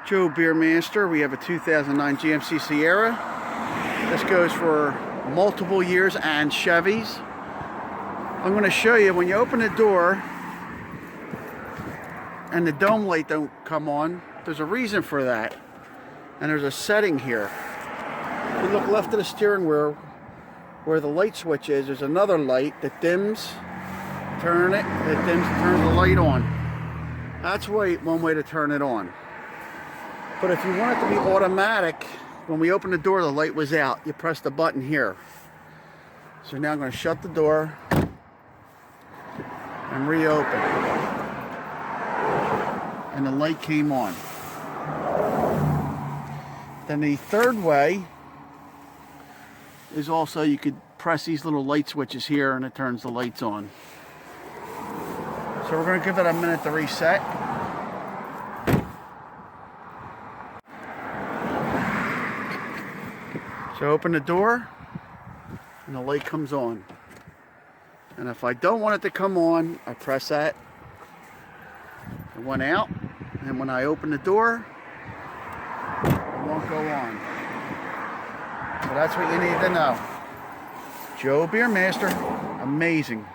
Joe Beermaster. We have a 2009 GMC Sierra. This goes for multiple years and Chevys. I'm going to show you when you open the door and the dome light don't come on. There's a reason for that, and there's a setting here. If you look left of the steering wheel where the light switch is, there's another light that dims. Turn it, it dims, turns the light on. That's one way to turn it on. But if you want it to be automatic, when we open the door, the light was out. You press the button here. So now I'm going to shut the door and reopen. And the light came on. Then the third way is also you could press these little light switches here and it turns the lights on. So we're going to give it a minute to reset. So open the door and the light comes on. And if I don't want it to come on, I press that. It went out. And when I open the door, it won't go on. So that's what you need to know. Joe Beermaster, amazing.